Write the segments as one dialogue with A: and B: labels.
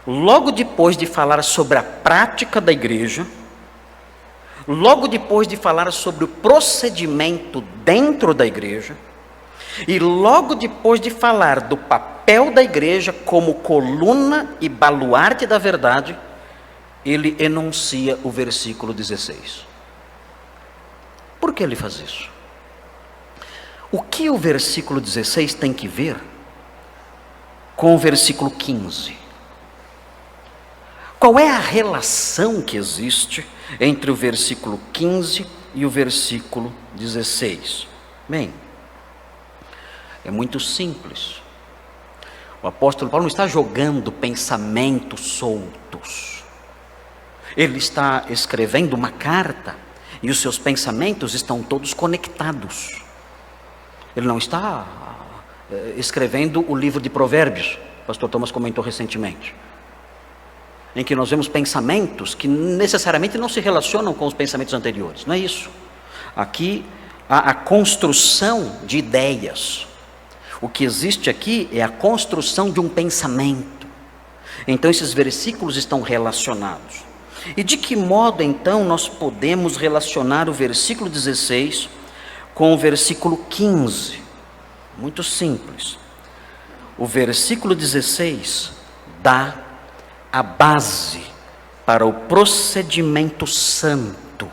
A: Logo depois de falar sobre a prática da igreja, logo depois de falar sobre o procedimento dentro da igreja, e logo depois de falar do papel da igreja como coluna e baluarte da verdade, ele enuncia o versículo 16. Por que ele faz isso? O que o versículo 16 tem que ver com o versículo 15? Qual é a relação que existe entre o versículo 15 e o versículo 16? Bem, é muito simples. O apóstolo Paulo não está jogando pensamentos soltos. Ele está escrevendo uma carta e os seus pensamentos estão todos conectados. Ele não está escrevendo o livro de Provérbios, o pastor Thomas comentou recentemente, em que nós vemos pensamentos que necessariamente não se relacionam com os pensamentos anteriores. Não é isso. Aqui há a construção de ideias. O que existe aqui é a construção de um pensamento. Então esses versículos estão relacionados. E de que modo então nós podemos relacionar o versículo 16 com o versículo 15? Muito simples. O versículo 16 dá a base para o procedimento santo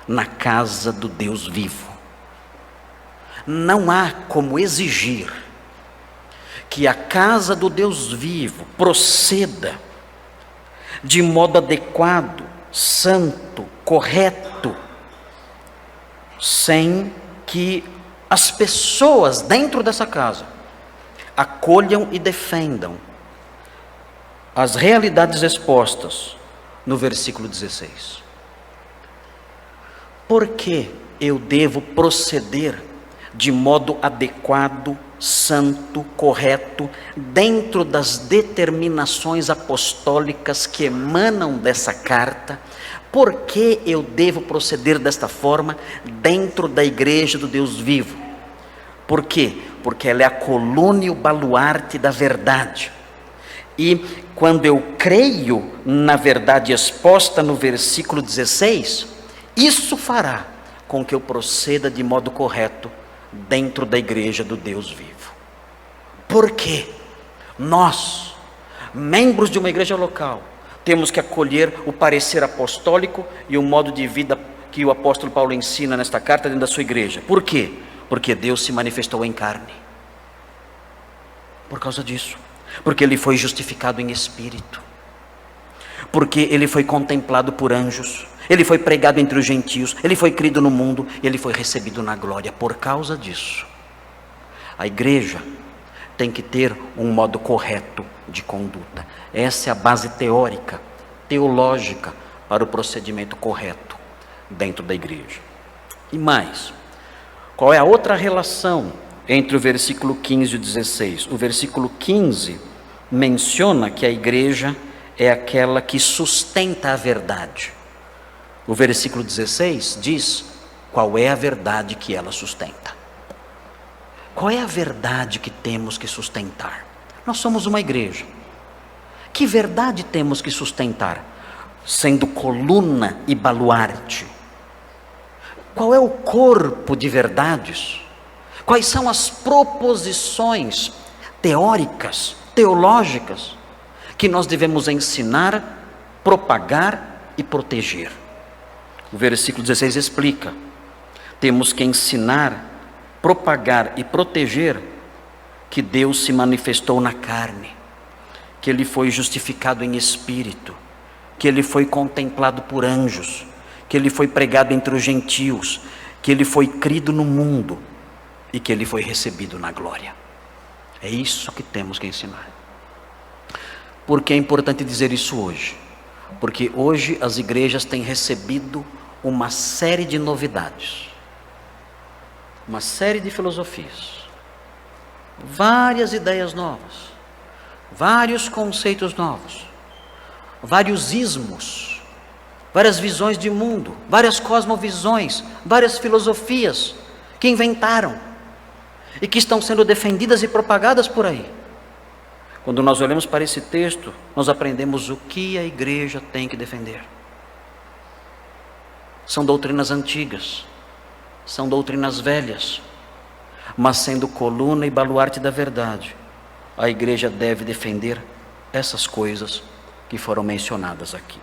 A: na casa do Deus vivo. Não há como exigir que a casa do Deus vivo proceda de modo adequado, santo, correto, sem que as pessoas dentro dessa casa acolham e defendam as realidades expostas no versículo 16. Por que eu devo proceder de modo adequado, santo, correto, dentro das determinações apostólicas que emanam dessa carta? Por que eu devo proceder desta forma dentro da igreja do Deus vivo? Por quê? Porque ela é a coluna e o baluarte da verdade. E quando eu creio na verdade exposta no versículo 16, isso fará com que eu proceda de modo correto dentro da igreja do Deus vivo. Por quê? Nós, membros de uma igreja local, temos que acolher o parecer apostólico e o modo de vida que o apóstolo Paulo ensina nesta carta dentro da sua igreja. Por quê? Porque Deus se manifestou em carne. Por causa disso. Porque ele foi justificado em espírito. Porque ele foi contemplado por anjos. Ele foi pregado entre os gentios. Ele foi crido no mundo. E ele foi recebido na glória. Por causa disso, a igreja tem que ter um modo correto de conduta. Essa é a base teórica, teológica, para o procedimento correto dentro da igreja. E mais, qual é a outra relação entre o versículo 15 e o 16? O versículo 15 menciona que a igreja é aquela que sustenta a verdade. O versículo 16 diz qual é a verdade que ela sustenta. Qual é a verdade que temos que sustentar? Nós somos uma igreja. Que verdade temos que sustentar? Sendo coluna e baluarte. Qual é o corpo de verdades? Quais são as proposições teóricas, teológicas, que nós devemos ensinar, propagar e proteger? O versículo 16 explica. Temos que ensinar, propagar e proteger que Deus se manifestou na carne, que Ele foi justificado em espírito, que Ele foi contemplado por anjos, que Ele foi pregado entre os gentios, que Ele foi crido no mundo e que Ele foi recebido na glória. É isso que temos que ensinar. Por que é importante dizer isso hoje? Porque hoje as igrejas têm recebido uma série de novidades, uma série de filosofias, várias ideias novas, vários conceitos novos, vários ismos, várias visões de mundo, várias cosmovisões, várias filosofias que inventaram e que estão sendo defendidas e propagadas por aí. Quando nós olhamos para esse texto, nós aprendemos o que a igreja tem que defender. São doutrinas antigas, são doutrinas velhas, mas sendo coluna e baluarte da verdade, a igreja deve defender essas coisas que foram mencionadas aqui.